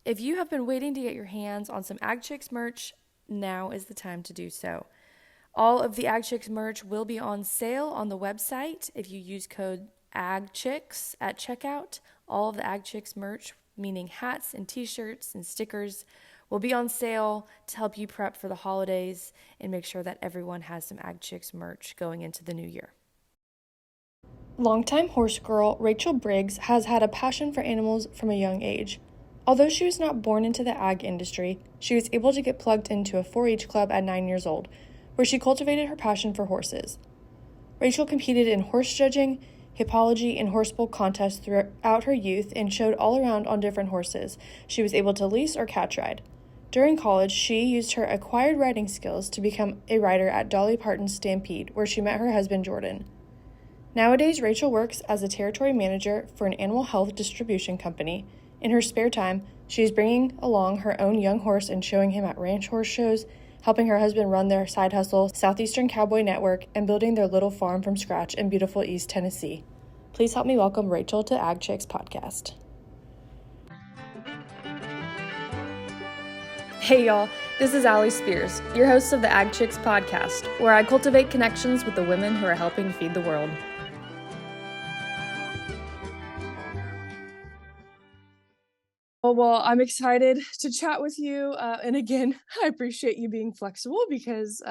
If you have been waiting to get your hands on some Ag Chicks merch, now is the time to do so. All of the Ag Chicks merch will be on sale on the website if you use code AGCHICKS at checkout. All of the Ag Chicks merch, meaning hats and t-shirts and stickers, will be on sale to help you prep for the holidays and make sure that everyone has some Ag Chicks merch going into the new year. Longtime horse girl Rachel Briggs has had a passion for animals from a young age. Although she was not born into the ag industry, she was able to get plugged into a 4-H club at 9 years old, where she cultivated her passion for horses. Rachel competed in horse judging, hippology, and horse bull contests throughout her youth and showed all around on different horses she was able to lease or catch ride. During college, she used her acquired riding skills to become a rider at Dolly Parton's Stampede, where she met her husband Jordan. Nowadays, Rachel works as a territory manager for an animal health distribution company. In her spare time, she is bringing along her own young horse and showing him at ranch horse shows, helping her husband run their side hustle, Southeastern Cowboy Network, and building their little farm from scratch in beautiful East Tennessee. Please help me welcome Rachel to Ag Chicks Podcast. Hey y'all, this is Allie Spears, your host of the Ag Chicks Podcast, where I cultivate connections with the women who are helping feed the world. Well, I'm excited to chat with you. And again, I appreciate you being flexible because,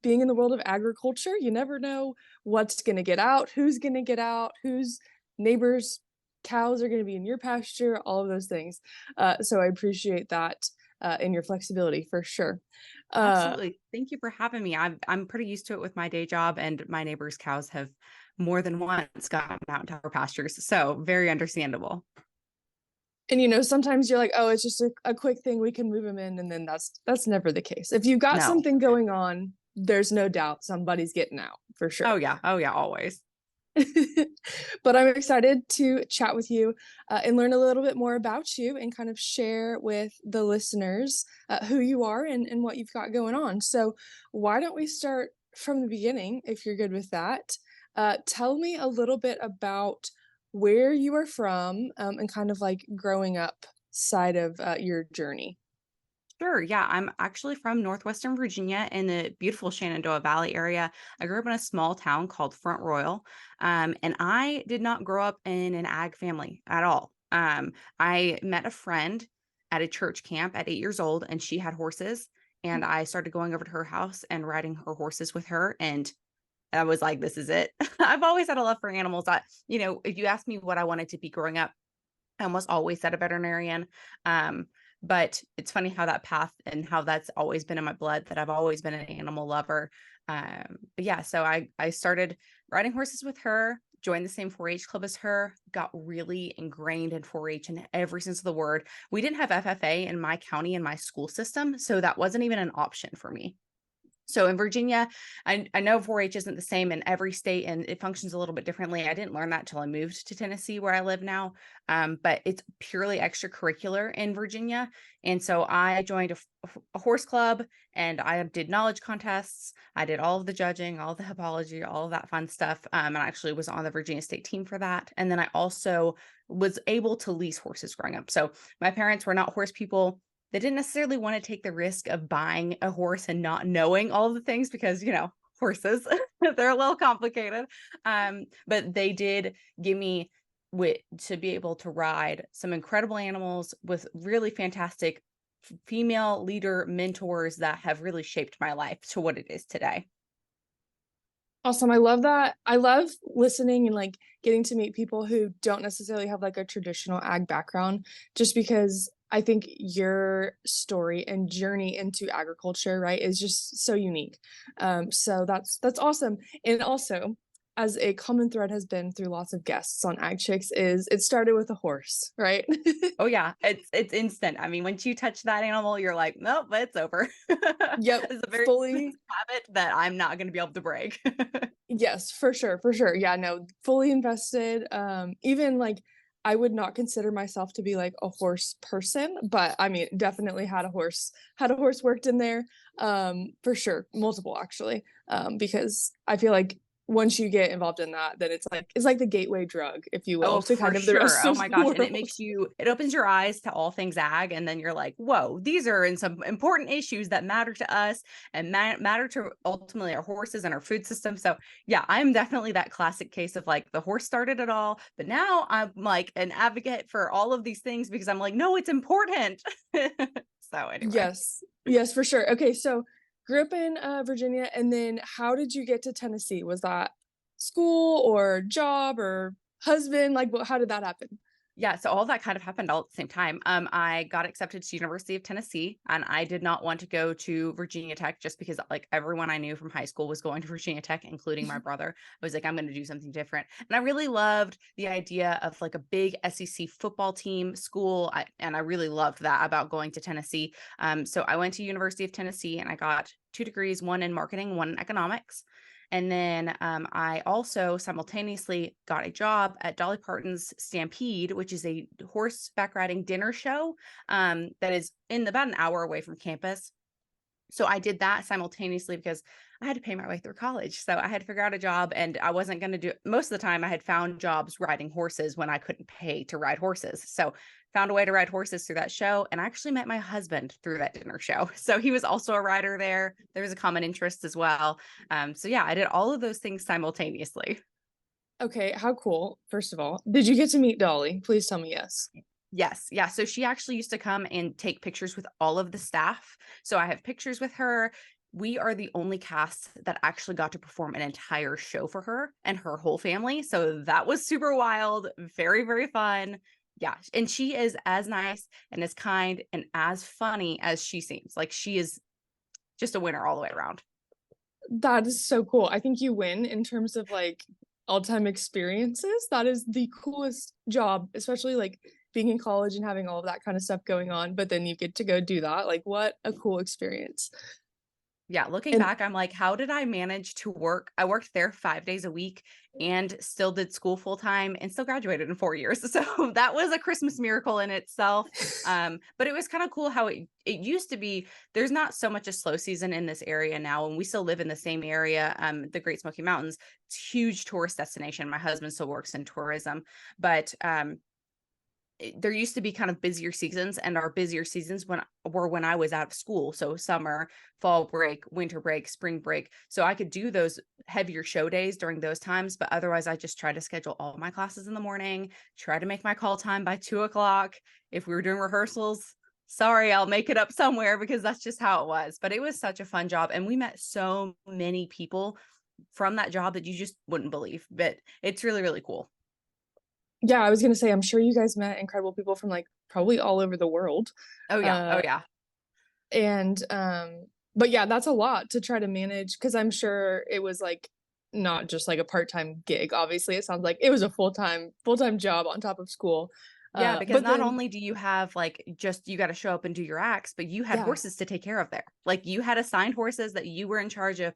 being in the world of agriculture, you never know what's going to get out, who's going to get out, whose neighbors' cows are going to be in your pasture, all of those things. So I appreciate that and your flexibility for sure. Absolutely. Thank you for having me. I'm pretty used to it with my day job, and my neighbors' cows have more than once gotten out into our pastures. So very understandable. And sometimes you're like, oh, it's just a quick thing, we can move them in, and then that's never the case. If you've got No. something going on, there's no doubt somebody's getting out for sure. Oh yeah, always. But I'm excited to chat with you and learn a little bit more about you and kind of share with the listeners who you are and what you've got going on. So why don't we start from the beginning, if you're good with that? Tell me a little bit about where you are from and kind of like growing up side of your journey. Sure. Yeah, I'm actually from Northwestern Virginia in the beautiful Shenandoah Valley area. I grew up in a small town called Front Royal, and I did not grow up in an ag family at all. I met a friend at a church camp at 8 years old, and she had horses, and I started going over to her house and riding her horses with her, and I was like, this is it. I've always had a love for animals. If you asked me what I wanted to be growing up, I almost always said a veterinarian. But it's funny how that path and how that's always been in my blood, that I've always been an animal lover. But yeah, so I started riding horses with her, joined the same 4-H club as her, got really ingrained in 4-H in every sense of the word. We didn't have FFA in my county in my school system, so that wasn't even an option for me. So in Virginia, I know 4-H isn't the same in every state and it functions a little bit differently. I didn't learn that till I moved to Tennessee, where I live now. But it's purely extracurricular in Virginia. And so I joined a horse club, and I did knowledge contests. I did all of the judging, all of the hippology, all of that fun stuff. And I actually was on the Virginia State team for that. And then I also was able to lease horses growing up. So my parents were not horse people. They didn't necessarily want to take the risk of buying a horse and not knowing all of the things because, horses, they're a little complicated. But they did give me to be able to ride some incredible animals with really fantastic female leader mentors that have really shaped my life to what it is today. Awesome. I love that. I love listening and like getting to meet people who don't necessarily have like a traditional ag background, just because I think your story and journey into agriculture, right, is just so unique. So that's awesome. And also, as a common thread has been through lots of guests on Ag Chicks, is it started with a horse, right? Oh yeah, it's instant. I mean, once you touch that animal, you're like, nope, it's over. Yep, It's a very fully. habit that I'm not going to be able to break. Yes, for sure, for sure. Yeah, no, fully invested. Even like I would not consider myself to be like a horse person, but I mean, definitely had a horse worked in there. For sure, multiple actually. Because I feel like once you get involved in that, then it's like the gateway drug, if you will, Oh, to for kind of the sure. rest Oh of my the gosh. And world. it opens your eyes to all things ag. And then you're like, whoa, these are in some important issues that matter to us and matter to ultimately our horses and our food system. So yeah, I'm definitely that classic case of like the horse started it all, but now I'm like an advocate for all of these things because I'm like, no, it's important. So anyway. Yes. Yes, for sure. Okay, so grew up in Virginia, and then how did you get to Tennessee? Was that school or job or husband? Like, how did that happen? Yeah, so all that kind of happened all at the same time. I got accepted to University of Tennessee, and I did not want to go to Virginia Tech just because like everyone I knew from high school was going to Virginia Tech, including my brother. I was like, I'm going to do something different, and I really loved the idea of like a big SEC football team school, and I really loved that about going to Tennessee. So I went to University of Tennessee, and I got 2 degrees, one in marketing, one in economics. And then I also simultaneously got a job at Dolly Parton's Stampede, which is a horseback riding dinner show that is in about an hour away from campus. So I did that simultaneously because I had to pay my way through college. So I had to figure out a job, and I wasn't going to do most of the time. I had found jobs riding horses when I couldn't pay to ride horses. So found a way to ride horses through that show, and I actually met my husband through that dinner show. So he was also a rider there. There was a common interest as well. So yeah, I did all of those things simultaneously. Okay, how cool, first of all. Did you get to meet Dolly? Please tell me yes. Yes. Yeah. So she actually used to come and take pictures with all of the staff. So I have pictures with her. We are the only cast that actually got to perform an entire show for her and her whole family. So that was super wild, very, very fun. Yeah. And she is as nice and as kind and as funny as she seems. Like she is just a winner all the way around. That is so cool. I think you win in terms of like all-time experiences. That is the coolest job, especially like being in college and having all of that kind of stuff going on, but then you get to go do that. Like, what a cool experience. Yeah, looking And back, I'm like, how did I manage to work? I worked there 5 days a week and still did school full time and still graduated in 4 years. So that was a Christmas miracle in itself. But it was kind of cool how it used to be. There's not so much a slow season in this area now, and we still live in the same area, the Great Smoky Mountains. It's a huge tourist destination. My husband still works in tourism, but there used to be kind of busier seasons, and our busier seasons when I was out of school. So summer, fall break, winter break, spring break. So I could do those heavier show days during those times, but otherwise I just try to schedule all my classes in the morning, try to make my call time by 2 o'clock. If we were doing rehearsals, sorry, I'll make it up somewhere because that's just how it was. But it was such a fun job. And we met so many people from that job that you just wouldn't believe, but it's really, really cool. yeah, I was gonna say, I'm sure you guys met incredible people from like probably all over the world. Oh yeah. Oh Uh, yeah. and but yeah, that's a lot to try to manage because I'm sure it was like not just like a part-time gig. Obviously, it sounds like it was a full-time job on top of school. Yeah, because But not then only do you have like just you got to show up and do your acts, but you had yeah, horses to take care of there. Like you had assigned horses that you were in charge of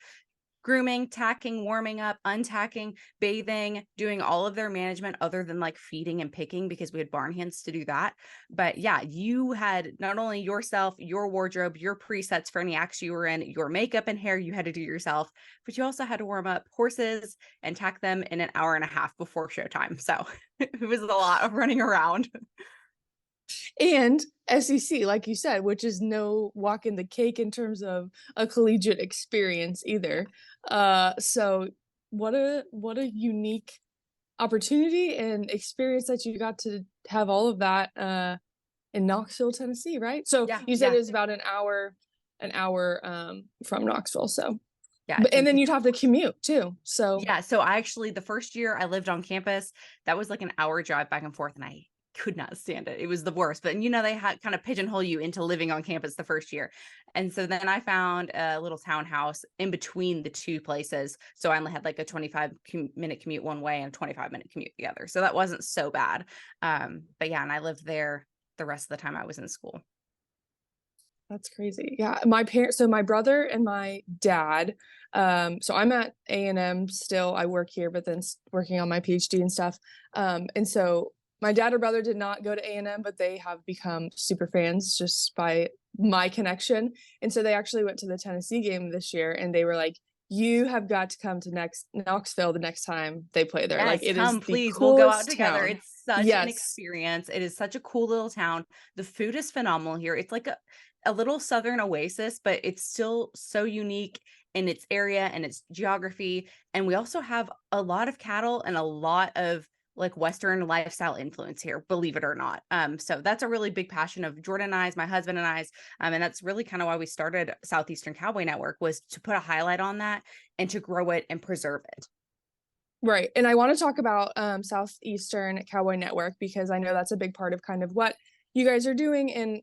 grooming, tacking, warming up, untacking, bathing, doing all of their management other than like feeding and picking because we had barn hands to do that. But yeah, you had not only yourself, your wardrobe, your presets for any acts you were in, your makeup and hair you had to do yourself, but you also had to warm up horses and tack them in an hour and a half before showtime. So it was a lot of running around. and SEC, like you said, which is no walk in the cake in terms of a collegiate experience either. So what a unique opportunity and experience that you got to have all of that in Knoxville, Tennessee, right? So Yeah, you said yeah, it was about an hour from Knoxville. So, yeah. but It's and in then you'd have to commute too. So Yeah, so I actually the first year I lived on campus, that was like an hour drive back and forth, and I could not stand it. It was the worst. But they had kind of pigeonhole you into living on campus the first year. And so then I found a little townhouse in between the two places. So I only had like a 25-minute commute one way and a 25-minute commute the other. So that wasn't so bad. But yeah, and I lived there the rest of the time I was in school. that's crazy. Yeah, my parents. So my brother and my dad. So I'm at A&M still. I work here, but then working on my PhD and stuff. And so my dad or brother did not go to A&M, but they have become super fans just by my connection. And so they actually went to the Tennessee game this year, and they were like you have got to come to Knoxville the next time they play there. Like, Yes, it is come the please. We'll go out coolest together. town. It's such an Yes. experience. It is such a cool little town. The food is phenomenal here. It's like a little southern oasis, but it's still so unique in its area and its geography. And we also have a lot of cattle and a lot of like Western lifestyle influence here, believe it or not. So that's a really big passion of Jordan and I's, my husband and I's. And that's really kind of why we started Southeastern Cowboy Network, was to put a highlight on that and to grow it and preserve it. Right. And I want to talk about Southeastern Cowboy Network because I know that's a big part of kind of what you guys are doing. And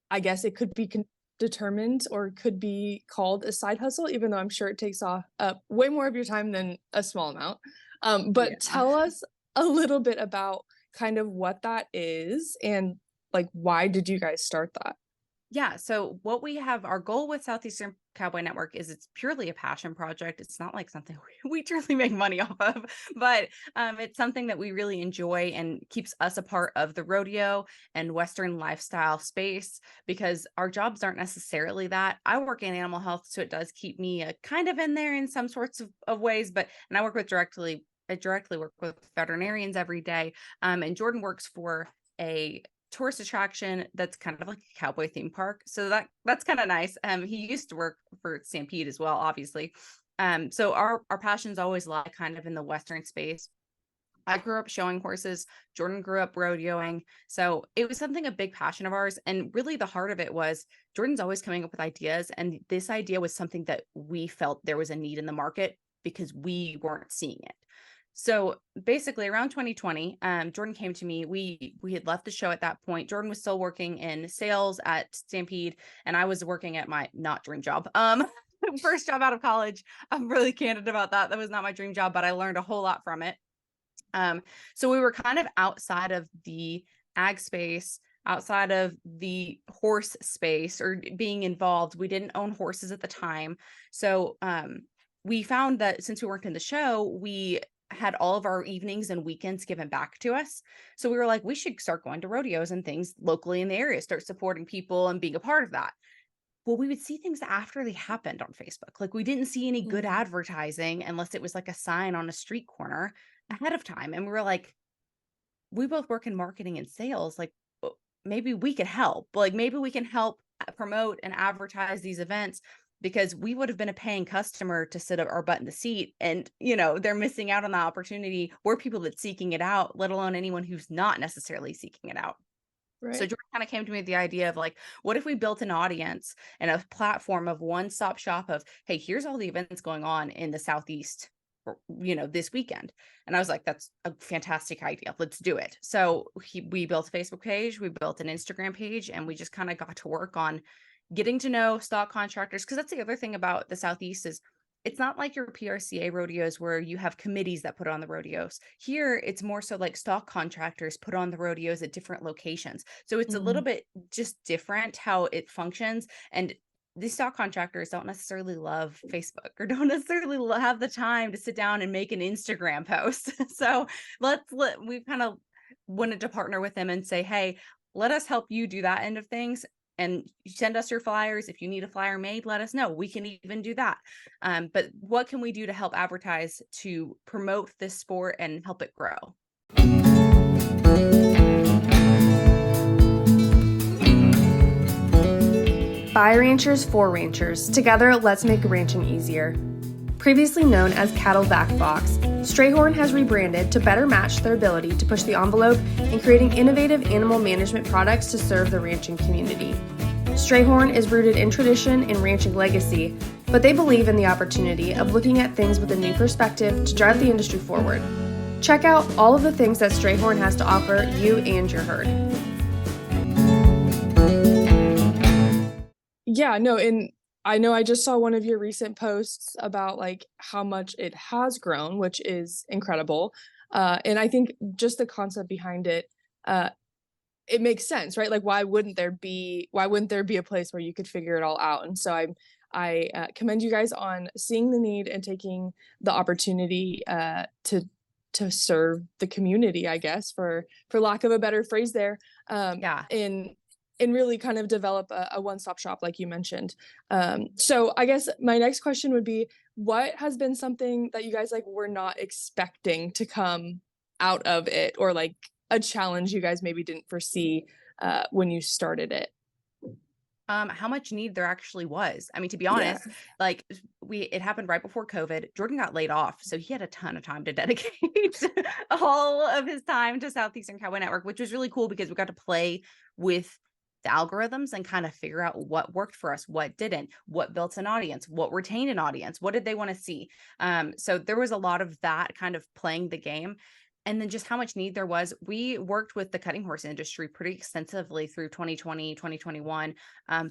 I guess it could be determined or could be called a side hustle, even though I'm sure it takes off way more of your time than a small amount. But Yeah. tell us a little bit about kind of what that is and like why did you guys start that? Yeah. So what we have, our goal with Southeastern Cowboy Network is it's purely a passion project. It's not like something we truly make money off of, but it's something that we really enjoy and keeps us a part of the rodeo and Western lifestyle space, because our jobs aren't necessarily that. I work in animal health, so it does keep me kind of in there in some sorts of ways, and I work with I directly work with veterinarians every day. And Jordan works for a tourist attraction that's kind of like a cowboy theme park. So that's kind of nice. He used to work for Stampede as well, obviously. So our passions always lie kind of in the Western space. I grew up showing horses. Jordan grew up rodeoing. So it was something a big passion of ours. And really the heart of it was Jordan's always coming up with ideas. And this idea was something that we felt there was a need in the market because we weren't seeing it. So basically around 2020, Jordan came to me. We had left the show at that point. Jordan was still working in sales at Stampede, and I was working at my not dream job. First job out of college. I'm really candid about that. That was not my dream job, but I learned a whole lot from it. So we were kind of outside of the ag space, outside of the horse space or being involved. We didn't own horses at the time. So we found that since we worked in the show, we had all of our evenings and weekends given back to us. So we were like, we should start going to rodeos and things locally in the area, start supporting people and being a part of that. Well, we would see things after they happened on Facebook. Like we didn't see any good Mm. advertising unless it was like a sign on a street corner ahead of time. And we were like, we both work in marketing and sales. Like maybe we could help. Like maybe we can help promote and advertise these events, because we would have been a paying customer to sit our butt in the seat, and they're missing out on the opportunity. We're people that's seeking it out, let alone anyone who's not necessarily seeking it out. So Right. Jordan kind of came to me with the idea of like, what if we built an audience and a platform of one-stop shop of, hey, here's all the events going on in the Southeast, this weekend. And I was like, that's a fantastic idea. Let's do it. So we built a Facebook page, we built an Instagram page, and we just kind of got to work on getting to know stock contractors. Cause that's the other thing about the Southeast is it's not like your PRCA rodeos where you have committees that put on the rodeos. Here, it's more so like stock contractors put on the rodeos at different locations. So it's a little Mm. bit just different how it functions. And these stock contractors don't necessarily love Facebook or don't necessarily have the time to sit down and make an Instagram post. So we kind of wanted to partner with them and say, hey, let us help you do that end of things, and send us your flyers. If you need a flyer made, let us know. We can even do that. But what can we do to help advertise, to promote this sport and help it grow? By ranchers for ranchers. Together, let's make ranching easier. Previously known as Cattle Back Box, Strayhorn has rebranded to better match their ability to push the envelope in creating innovative animal management products to serve the ranching community. Strayhorn is rooted in tradition and ranching legacy, but they believe in the opportunity of looking at things with a new perspective to drive the industry forward. Check out all of the things that Strayhorn has to offer you and your herd. Yeah, no, and I know I just saw one of your recent posts about like how much it has grown, which is incredible. And I think just the concept behind it, it makes sense, right? Like why wouldn't there be a place where you could figure it all out? And so I commend you guys on seeing the need and taking the opportunity to serve the community, I guess, for lack of a better phrase there. Yeah. And and really kind of develop a one-stop shop like you mentioned. So I guess my next question would be, what has been something that you guys like were not expecting to come out of it, or like a challenge you guys maybe didn't foresee when you started it? How much need there actually was. I mean, to be Yeah. honest, like it happened right before COVID. Jordan got laid off, so he had a ton of time to dedicate all of his time to Southeastern Cowboy Network, which was really cool because we got to play with the algorithms and kind of figure out what worked for us, what didn't, what built an audience, what retained an audience, what did they want to see. So there was a lot of that kind of playing the game. And then just how much need there was. We worked with the cutting horse industry pretty extensively through 2020, 2021,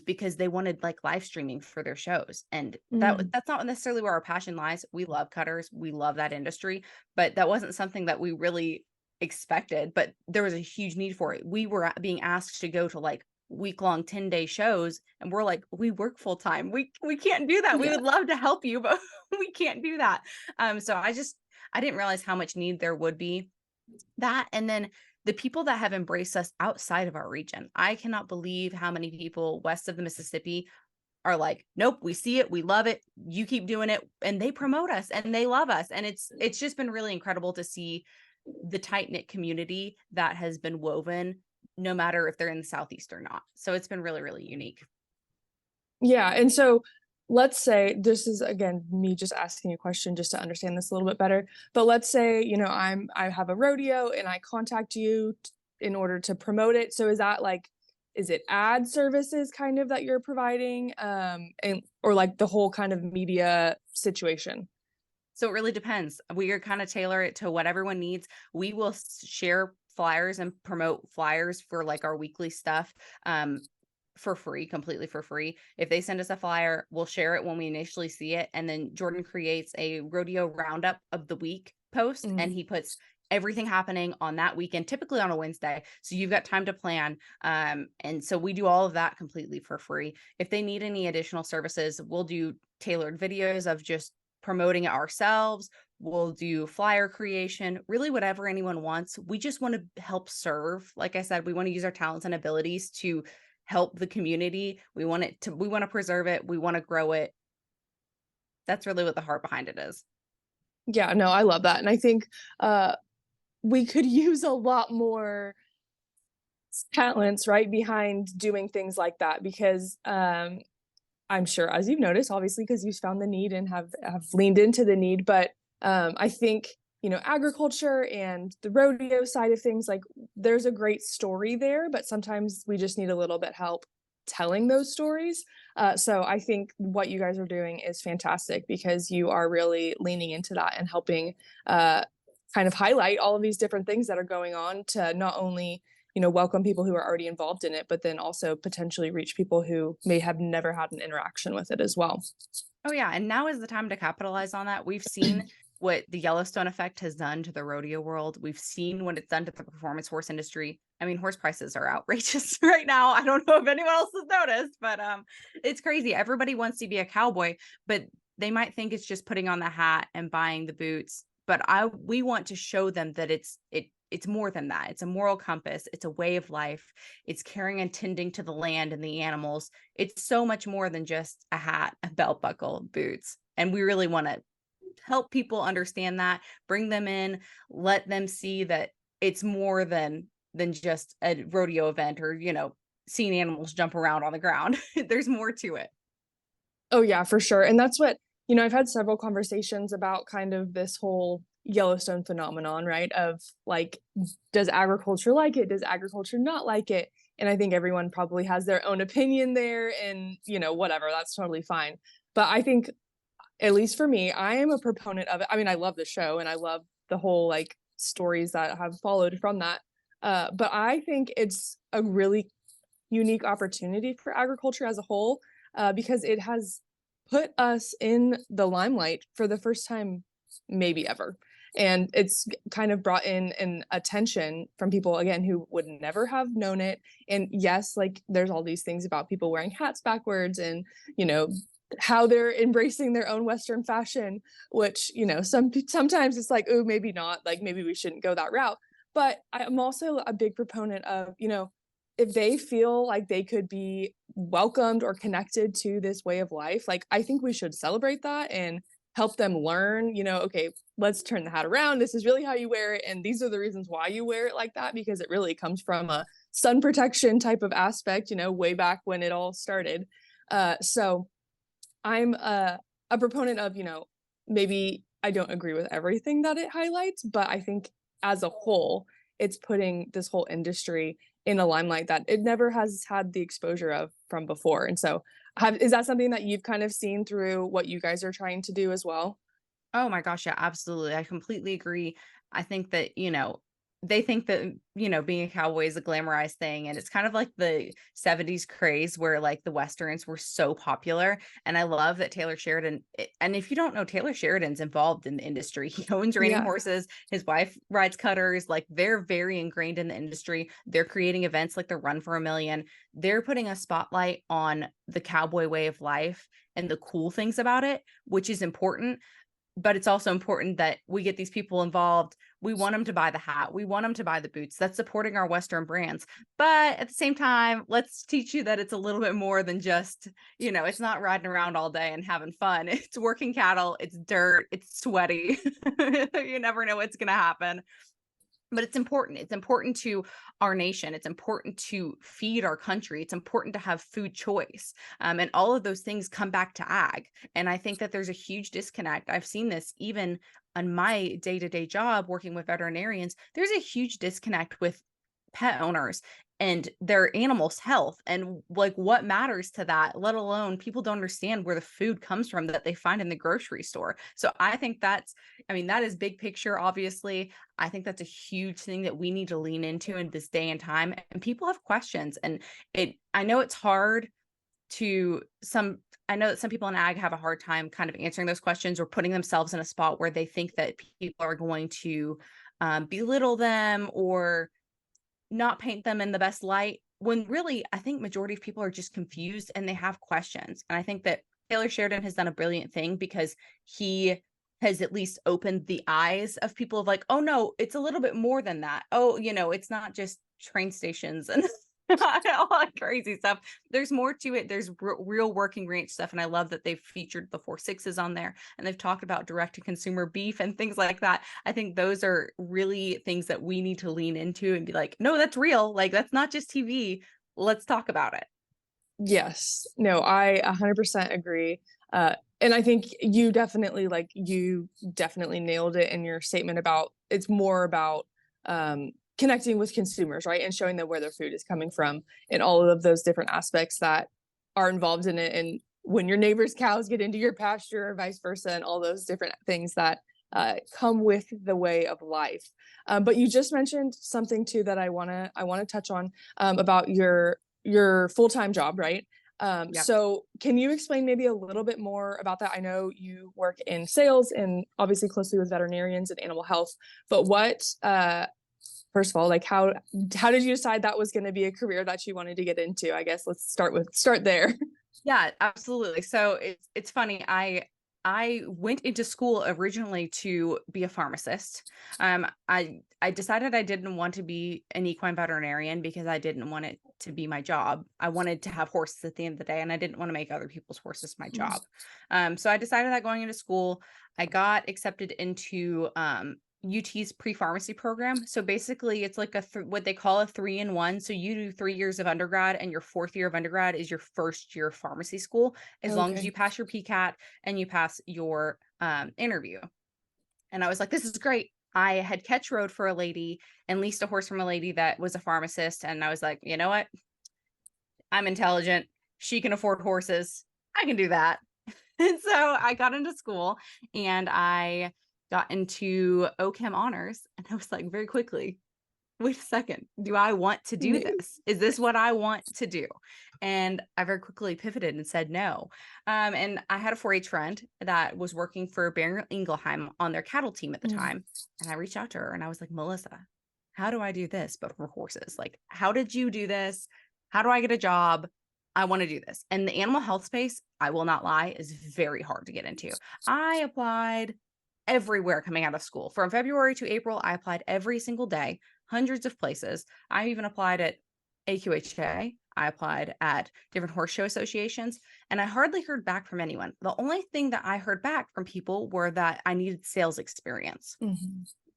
because they wanted like live streaming for their shows. And Mm. that's not necessarily where our passion lies. We love cutters, we love that industry, but that wasn't something that we really expected. But there was a huge need for it. We were being asked to go to like week-long 10-day shows, and we're like, we work full-time. We can't do that. We Yeah. would love to help you, but we can't do that. So I didn't realize how much need there would be. That, and then the people that have embraced us outside of our region. I cannot believe how many people west of the Mississippi are like, nope, we see it, we love it, you keep doing it, and they promote us and they love us. And it's just been really incredible to see the tight-knit community that has been woven, no matter if they're in the Southeast or not. So it's been really, really unique. Yeah. And so let's say this is again me just asking a question just to understand this a little bit better. But let's say, I have a rodeo and I contact you in order to promote it. So is that like, is it ad services kind of that you're providing? And or like the whole kind of media situation? So it really depends. We are kind of tailor it to what everyone needs. We will share flyers and promote flyers for like our weekly stuff. For free, completely for free. If they send us a flyer, we'll share it when we initially see it. And then Jordan creates a rodeo roundup of the week post, and Mm. he puts everything happening on that weekend, typically on a Wednesday. So you've got time to plan. And so we do all of that completely for free. If they need any additional services, we'll do tailored videos of just promoting it ourselves. We'll do flyer creation, really whatever anyone wants. We just want to help serve. Like I said, we want to use our talents and abilities to help the community. We want to preserve it. We want to grow it. That's really what the heart behind it is. Yeah, no, I love that. And I think we could use a lot more talents right behind doing things like that, because I'm sure, as you've noticed, obviously, because you've found the need and have leaned into the need. But I think, agriculture and the rodeo side of things, like there's a great story there, but sometimes we just need a little bit help telling those stories. So I think what you guys are doing is fantastic, because you are really leaning into that and helping kind of highlight all of these different things that are going on to not only welcome people who are already involved in it, but then also potentially reach people who may have never had an interaction with it as well. Oh yeah, and now is the time to capitalize on that. We've seen what the Yellowstone effect has done to the rodeo world. We've seen what it's done to the performance horse industry. I mean, horse prices are outrageous right now. I don't know if anyone else has noticed, but it's crazy. Everybody wants to be a cowboy, but they might think it's just putting on the hat and buying the boots. But we want to show them that it's more than that. It's a moral compass. It's a way of life. It's caring and tending to the land and the animals. It's so much more than just a hat, a belt buckle, boots. And we really want to help people understand that, bring them in, let them see that it's more than just a rodeo event, or, seeing animals jump around on the ground. There's more to it. Oh yeah, for sure. And that's what, I've had several conversations about kind of this whole Yellowstone phenomenon, right? Of like, does agriculture like it? Does agriculture not like it? And I think everyone probably has their own opinion there, and, whatever, that's totally fine. But I think, at least for me, I am a proponent of it. I mean, I love the show and I love the whole like stories that have followed from that. But I think it's a really unique opportunity for agriculture as a whole, because it has put us in the limelight for the first time, maybe ever. And it's kind of brought in an attention from people, again, who would never have known it. And yes, like there's all these things about people wearing hats backwards and, how they're embracing their own Western fashion, which, sometimes it's like, oh, maybe not, like maybe we shouldn't go that route. But I'm also a big proponent of, if they feel like they could be welcomed or connected to this way of life, like I think we should celebrate that and help them learn, okay, let's turn the hat around. This is really how you wear it. And these are the reasons why you wear it like that, because it really comes from a sun protection type of aspect, way back when it all started. So I'm a proponent of, maybe I don't agree with everything that it highlights, but I think as a whole, it's putting this whole industry in a limelight that it never has had the exposure of from before. And so, is that something that you've kind of seen through what you guys are trying to do as well? Oh my gosh, yeah, absolutely. I completely agree. I think that, they think that, being a cowboy is a glamorized thing. And it's kind of like the 70s craze where like the Westerns were so popular. And I love that Taylor Sheridan, and if you don't know, Taylor Sheridan's involved in the industry. He owns reining Yeah. horses. His wife rides cutters. Like they're very ingrained in the industry. They're creating events like the Run for a Million. They're putting a spotlight on the cowboy way of life and the cool things about it, which is important, but it's also important that we get these people involved. We want them to buy the hat. We want them to buy the boots. That's supporting our Western brands. But at the same time, let's teach you that it's a little bit more than just, it's not riding around all day and having fun. It's working cattle. It's dirt. It's sweaty. You never know what's going to happen. But it's important. It's important to our nation. It's important to feed our country. It's important to have food choice. And all of those things come back to ag. And I think that there's a huge disconnect. I've seen this even on my day-to-day job working with veterinarians. There's a huge disconnect with pet owners and their animals' health and like what matters to that, let alone people don't understand where the food comes from that they find in the grocery store. So I think that is big picture, obviously. I think that's a huge thing that we need to lean into in this day and time. And people have questions, and I know it's hard to I know that some people in ag have a hard time kind of answering those questions or putting themselves in a spot where they think that people are going to belittle them or not paint them in the best light, when really I think majority of people are just confused and they have questions. And I think that Taylor Sheridan has done a brilliant thing because he has at least opened the eyes of people of like, oh no, it's a little bit more than that. Oh, it's not just train stations and all that crazy stuff. There's more to it. There's real working ranch stuff. And I love that they've featured the 4.6s on there and they've talked about direct to consumer beef and things like that. I think those are really things that we need to lean into and be like, no, that's real. Like, that's not just TV. Let's talk about it. Yes. No, I 100% agree. And I think you definitely nailed it in your statement about it's more about connecting with consumers, right? And showing them where their food is coming from and all of those different aspects that are involved in it. And when your neighbor's cows get into your pasture or vice versa, and all those different things that come with the way of life. But you just mentioned something too that I wanna touch on about your full-time job, right? Yep. So can you explain maybe a little bit more about that? I know you work in sales and obviously closely with veterinarians and animal health, but first of all, like how did you decide that was going to be a career that you wanted to get into? I guess let's start there. Yeah, absolutely. So it's funny. I went into school originally to be a pharmacist. I decided I didn't want to be an equine veterinarian because I didn't want it to be my job. I wanted to have horses at the end of the day, and I didn't want to make other people's horses my job. So I decided that going into school, I got accepted into UT's pre-pharmacy program. So basically it's like what they call a 3-in-1. So you do 3 years of undergrad and your 4th year of undergrad is your first year of pharmacy school, as long as you Okay. pass your PCAT and you pass your interview. And I was like, this is great. I had catch rode for a lady and leased a horse from a lady that was a pharmacist. And I was like, you know what? I'm intelligent. She can afford horses. I can do that. And so I got into school and I got into OChem honors. And I was like, very quickly, wait a second, do I want to do this? Is this what I want to do? And I very quickly pivoted and said no. And I had a 4-H friend that was working for Baron Ingelheim on their cattle team at the time. And I reached out to her and I was like, Melissa, how do I do this, but for horses? Like, how did you do this? How do I get a job? I want to do this. And the animal health space, I will not lie, is very hard to get into. I applied everywhere coming out of school. From February to April, I applied every single day, hundreds of places. I even applied at AQHA. I applied at different horse show associations, and I hardly heard back from anyone. The only thing that I heard back from people were that I needed sales experience, Hmm.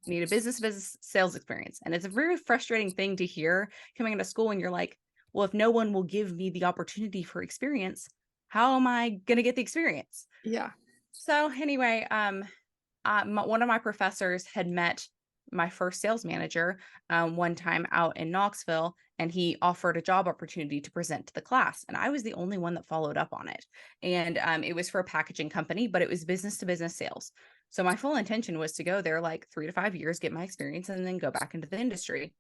needed business sales experience. And it's a very frustrating thing to hear coming into school, and you're like, well, if no one will give me the opportunity for experience, how am I going to get the experience? Yeah. So anyway, one of my professors had met my first sales manager one time out in Knoxville, and he offered a job opportunity to present to the class. And I was the only one that followed up on it. And it was for a packaging company, but it was business to business sales. So my full intention was to go there like 3 to 5 years, get my experience, and then go back into the industry.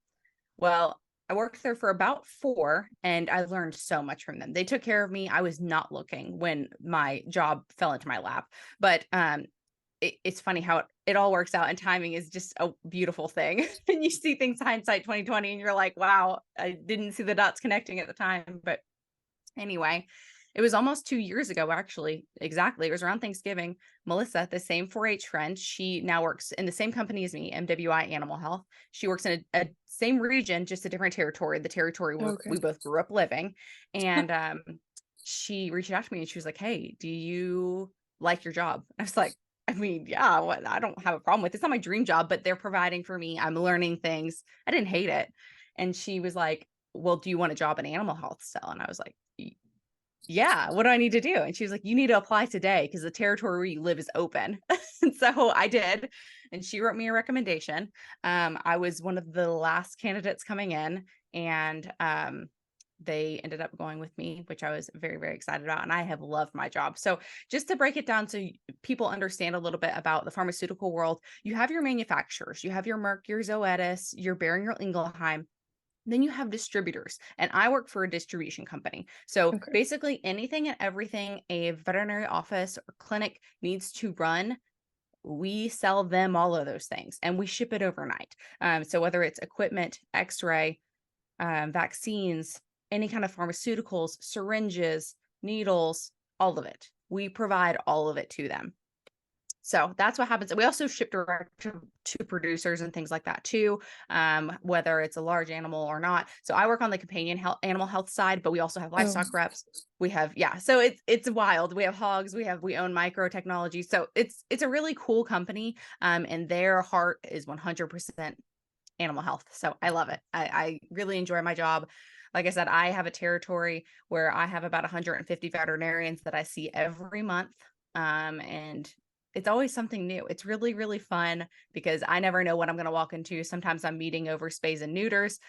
Well, I worked there for about 4, and I learned so much from them. They took care of me. I was not looking when my job fell into my lap, but it's funny how it all works out, and timing is just a beautiful thing. And you see things hindsight 2020, and you're like, wow, I didn't see the dots connecting at the time. But anyway, it was almost 2 years ago, actually. Exactly. It was around Thanksgiving. Melissa, the same 4-H friend, she now works in the same company as me, MWI Animal Health. She works in a same region, just a different territory, the territory where Okay. we both grew up living. And she reached out to me and she was like, hey, do you like your job? I was like, I mean, yeah, what, I don't have a problem with it. It's not my dream job, but they're providing for me. I'm learning things. I didn't hate it. And she was like, well, do you want a job in animal health still? And I was like, yeah, what do I need to do? And she was like, you need to apply today because the territory where you live is open. And so I did. And she wrote me a recommendation. I was one of the last candidates coming in, and they ended up going with me, which I was very, very excited about. And I have loved my job. So just to break it down so people understand a little bit about the pharmaceutical world, you have your manufacturers, you have your Merck, your Zoetis, your Boehringer Ingelheim. Then you have distributors, and I work for a distribution company. So Okay. basically anything and everything a veterinary office or clinic needs to run, we sell them all of those things, and we ship it overnight. So whether it's equipment, x-ray, vaccines, any kind of pharmaceuticals, syringes, needles, all of it, we provide all of it to them. So that's what happens. We also ship direct to producers and things like that too, whether it's a large animal or not. So I work on the companion health, animal health side, but we also have Oh, livestock reps. We have, yeah. So it's wild. We have hogs. We own microtechnology. So it's a really cool company. And their heart is 100% animal health. So I love it. I really enjoy my job. Like I said, I have a territory where I have about 150 veterinarians that I see every month. And it's always something new. It's really, really fun because I never know what I'm going to walk into. Sometimes I'm meeting over spays and neuters.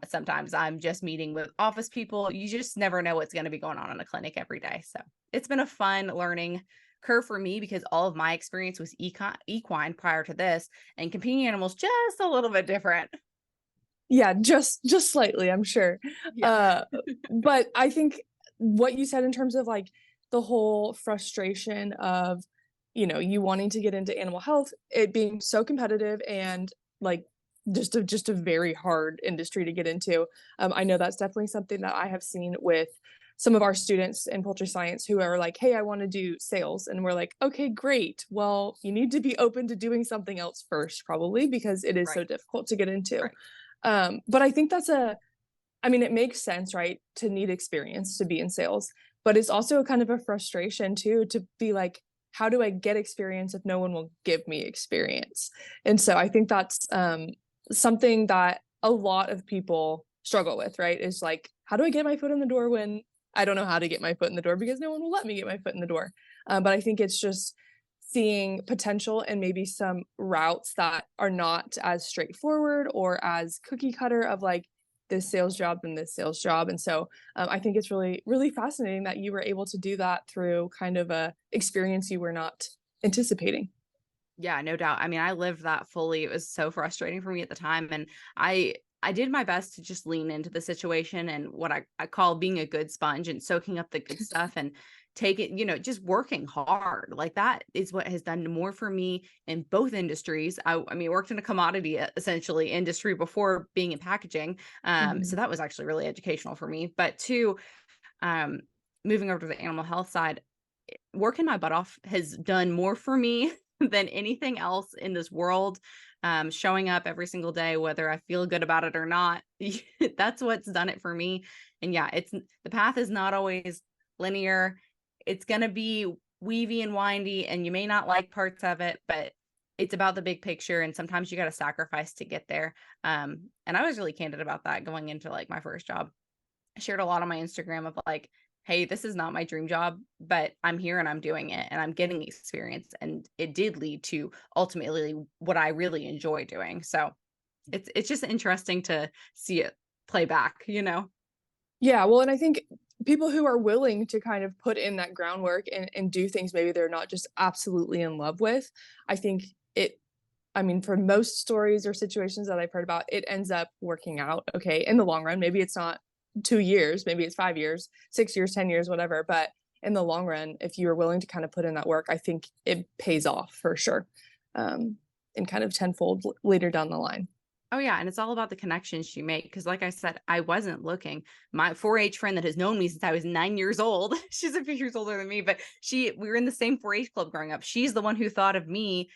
Sometimes I'm just meeting with office people. You just never know what's going to be going on in a clinic every day. So it's been a fun learning curve for me because all of my experience was equine prior to this, and companion animals just a little bit different. yeah, just slightly, I'm sure. Yeah. Uh, but I think what you said in terms of like the whole frustration of, you wanting to get into animal health, it being so competitive and like just a very hard industry to get into. I know that's definitely something that I have seen with some of our students in poultry science who are like, hey, I want to do sales. And we're like, okay, great. Well, you need to be open to doing something else first, probably, because it is so Right. difficult to get into. Right. But I think I mean, it makes sense, right, to need experience to be in sales, but it's also kind of a frustration too, to be like, how do I get experience if no one will give me experience? And so I think that's something that a lot of people struggle with, right? Is like, how do I get my foot in the door when I don't know how to get my foot in the door because no one will let me get my foot in the door? But I think it's just seeing potential and maybe some routes that are not as straightforward or as cookie cutter of like this sales job and this sales job. And so I think it's really, really fascinating that you were able to do that through kind of a experience you were not anticipating. Yeah, no doubt. I mean, I lived that fully. It was so frustrating for me at the time. And I did my best to just lean into the situation and what I call being a good sponge and soaking up the good stuff and take it, just working hard. Like that is what has done more for me in both industries. I mean, worked in a commodity essentially industry before being in packaging. So Mhm. that was actually really educational for me. But two, um, moving over to the animal health side, working my butt off has done more for me than anything else in this world showing up every single day, whether I feel good about it or not. That's what's done it for me. And yeah, the path is not always linear. It's going to be weavy and windy, and you may not like parts of it, but it's about the big picture. And sometimes you got to sacrifice to get there. And I was really candid about that going into like my first job. I shared a lot on my Instagram of like, hey, this is not my dream job, but I'm here and I'm doing it and I'm getting experience. And it did lead to ultimately what I really enjoy doing. So it's just interesting to see it play back. Yeah, well, and I think people who are willing to kind of put in that groundwork and do things maybe they're not just absolutely in love with, I think I mean, for most stories or situations that I've heard about, it ends up working out okay in the long run. Maybe it's not 2 years, maybe it's 5 years, 6 years, 10 years, whatever. But in the long run, if you are willing to kind of put in that work, I think it pays off for sure, and kind of tenfold later down the line. Oh yeah, and it's all about the connections you make. Because, like I said, I wasn't looking. My 4-H friend that has known me since I was 9 years old. She's a few years older than me, but we were in the same 4-H club growing up. She's the one who thought of me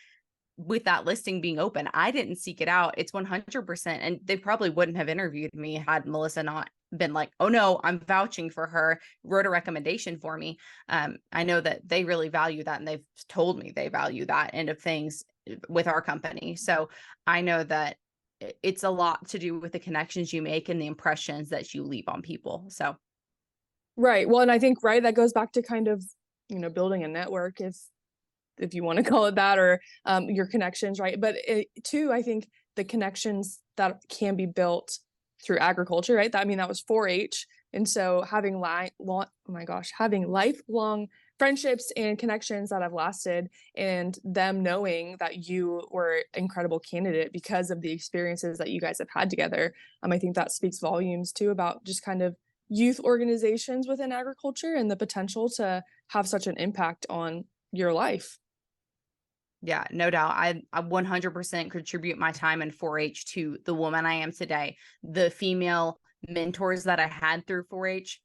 with that listing being open. I didn't seek it out. It's 100%. And they probably wouldn't have interviewed me had Melissa not been like, oh no, I'm vouching for her, wrote a recommendation for me. I know that they really value that. And they've told me they value that end of things with our company. So I know that it's a lot to do with the connections you make and the impressions that you leave on people. So Right. Well, and I think, right, that goes back to kind of, building a network, if you want to call it that, or your connections, right? But too, I think the connections that can be built through agriculture, right? I mean, that was 4-H, and so having oh my gosh, having lifelong friendships and connections that have lasted, and them knowing that you were an incredible candidate because of the experiences that you guys have had together. I think that speaks volumes too about just kind of youth organizations within agriculture and the potential to have such an impact on your life. yeah, no doubt. I 100% contribute my time in 4-H to the woman I am today. The female mentors that I had through 4-H,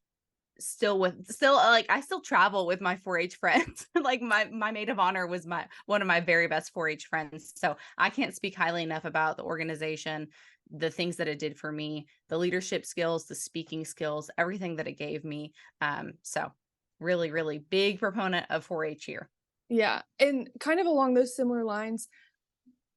still like I still travel with my 4-H friends. Like my maid of honor was one of my very best 4-H friends. So I can't speak highly enough about the organization, the things that it did for me, the leadership skills, the speaking skills, everything that it gave me. So really, really big proponent of 4-H here. Yeah, and kind of along those similar lines,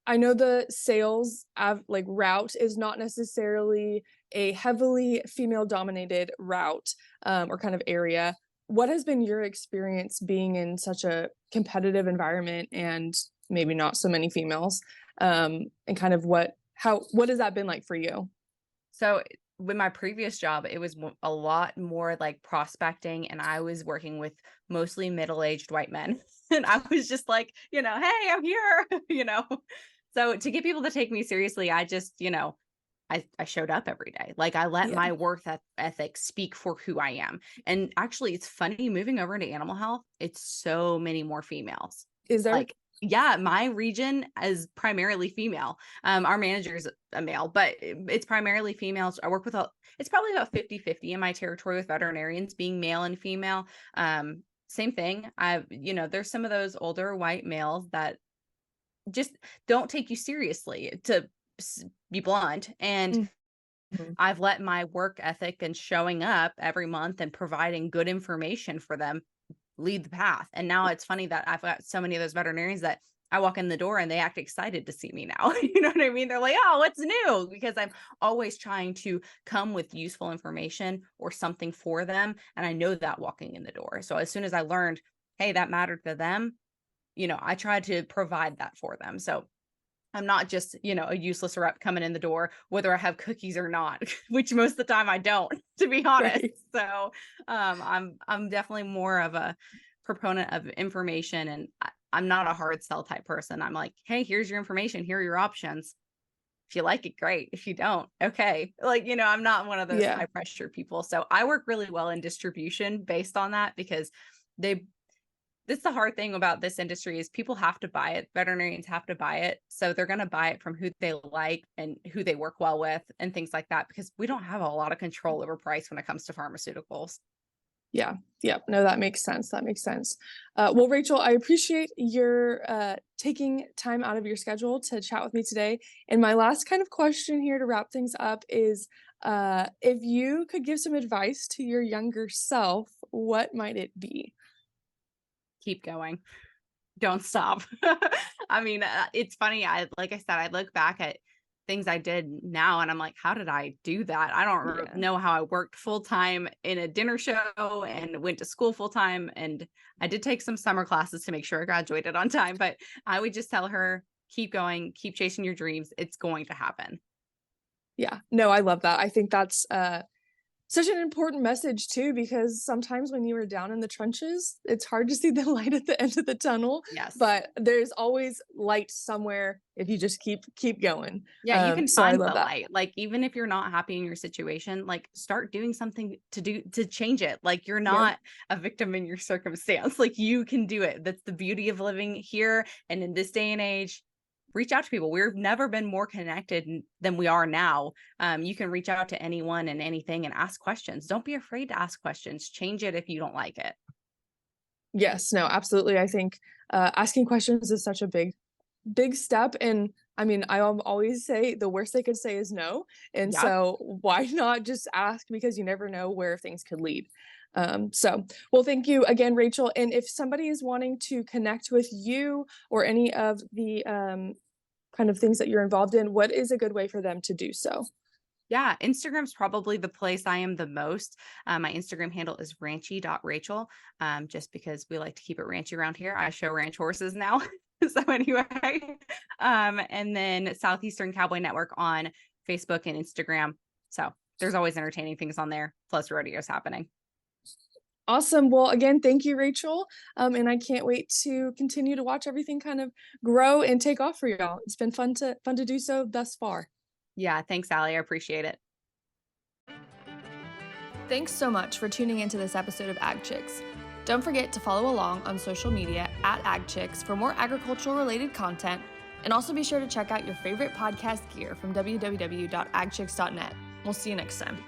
I know the sales like route is not necessarily a heavily female dominated route, or kind of area. What has been your experience being in such a competitive environment and maybe not so many females? And kind of what has that been like for you? So with my previous job, it was a lot more like prospecting, and I was working with mostly middle-aged white men. And I was just like, hey, I'm here, So to get people to take me seriously, I just, I showed up every day. Like I let Yeah. my ethic speak for who I am. And actually, it's funny moving over into animal health, it's so many more females. Is there? Like, yeah, my region is primarily female. Our manager's a male, but it's primarily females. I work with it's probably about 50-50 in my territory with veterinarians being male and female. Same thing. There's some of those older white males that just don't take you seriously, to be blunt. And Mhm. I've let my work ethic and showing up every month and providing good information for them lead the path. And now it's funny that I've got so many of those veterinarians that I walk in the door and they act excited to see me now. You know what I mean? They're like, oh, what's new? Because I'm always trying to come with useful information or something for them. And I know that walking in the door. So as soon as I learned, hey, that mattered to them, I tried to provide that for them. So I'm not just, a useless rep coming in the door, whether I have cookies or not, which most of the time I don't, to be honest. Right. So I'm definitely more of a proponent of information, and I'm not a hard sell type person. I'm like, hey, here's your information. Here are your options. If you like it, great. If you don't, okay. Like, I'm not one of those Yeah. high pressure people. So I work really well in distribution based on that, because they that's the hard thing about this industry is people have to buy it. Veterinarians have to buy it. So they're going to buy it from who they like and who they work well with and things like that, because we don't have a lot of control over price when it comes to pharmaceuticals. Yeah. Yeah. No, that makes sense. That makes sense. Well, Rachel, I appreciate your taking time out of your schedule to chat with me today. And my last kind of question here to wrap things up is if you could give some advice to your younger self, what might it be? Keep going. Don't stop. I mean, it's funny. Like I said, I look back at things I did now and I'm like, how did I do that? I don't Yeah. know how I worked full time in a dinner show and went to school full time. And I did take some summer classes to make sure I graduated on time, but I would just tell her, keep going, keep chasing your dreams. It's going to happen. Yeah. No, I love that. I think that's such an important message too, because sometimes when you are down in the trenches, it's hard to see the light at the end of the tunnel, Yes. but there's always light somewhere if you just keep going. Yeah, you can So I find love the that. light. Like, even if you're not happy in your situation, like, start doing something to change it. Like, you're Yep. not a victim in your circumstance. Like, you can do it. That's the beauty of living here and in this day and age. Reach out to people. We've never been more connected than we are now. You can reach out to anyone and anything and ask questions. Don't be afraid to ask questions. Change it if you don't like it. Yes, no, absolutely. I think asking questions is such a big step. And I mean, always say the worst they could say is no. And Yep. so why not just ask, because you never know where things could lead. Well, thank you again, Rachel. And if somebody is wanting to connect with you or any of the kind of things that you're involved in, what is a good way for them to do so? Yeah, Instagram's probably the place I am the most. My Instagram handle is ranchy.rachel, just because we like to keep it ranchy around here. I show ranch horses now. So anyway, and then Southeastern Cowboy Network on Facebook and Instagram. So there's always entertaining things on there, plus rodeos happening. Awesome. Well, again, thank you, Rachel. And I can't wait to continue to watch everything kind of grow and take off for y'all. It's been fun to do so thus far. Yeah, thanks, Allie. I appreciate it. Thanks so much for tuning into this episode of Ag Chicks. Don't forget to follow along on social media at Ag Chicks for more agricultural related content, and also be sure to check out your favorite podcast gear from www.agchicks.net. We'll see you next time.